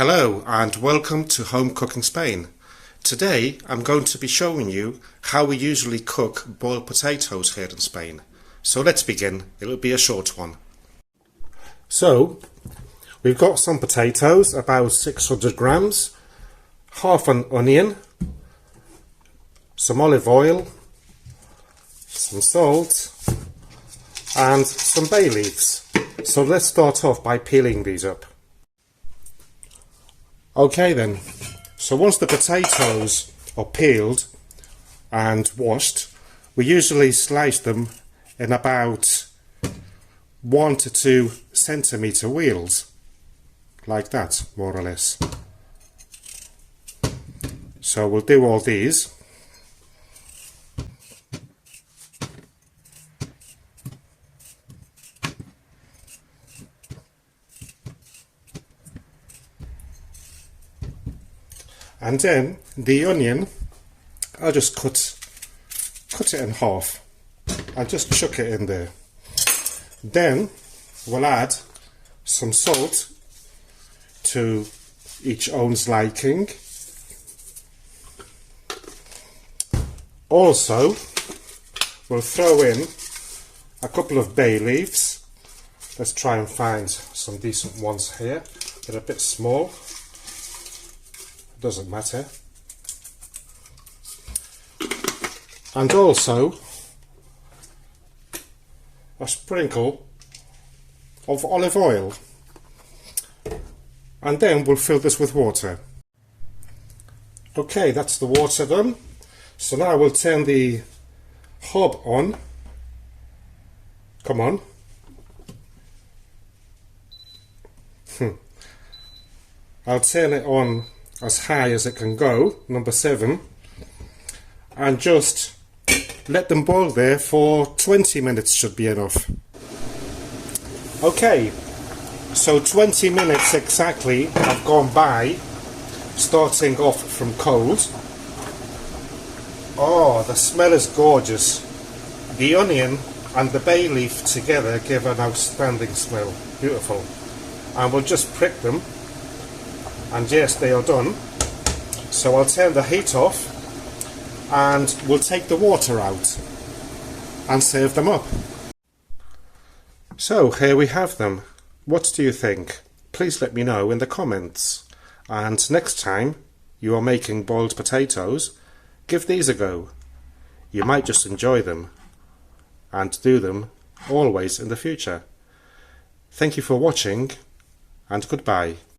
Hello and welcome to Home Cooking Spain. Today I'm going to be showing you how we usually cook boiled potatoes here in Spain. So let's begin. It'll be a short one. So we've got some potatoes, about 600 grams, half an onion, some olive oil, some salt and some bay leaves. So let's start off by peeling these up. Okay then, so once the potatoes are peeled and washed, we usually slice them in about 1 to 2 centimetre wheels, like that, more or less. So we'll do all these. And then the onion, I'll just cut it in half and just chuck it in there. Then we'll add some salt to each own's liking. Also, we'll throw in a couple of bay leaves. Let's try and find some decent ones here. They're a bit small. Doesn't matter. And also a sprinkle of olive oil, and then we'll fill this with water. Okay, that's the water done. So now we'll turn the hob on. Come on. I'll turn it on as high as it can go, number 7, and just let them boil there for 20 minutes should be enough. Okay, so 20 minutes exactly have gone by, starting off from cold. Oh, the smell is gorgeous. The onion and the bay leaf together give an outstanding smell. Beautiful. And we'll just prick them. And yes, they are done. So I'll turn the heat off and we'll take the water out and serve them up. So here we have them. What do you think? Please let me know in the comments. And next time you are making boiled potatoes, give these a go. You might just enjoy them and do them always in the future. Thank you for watching and goodbye.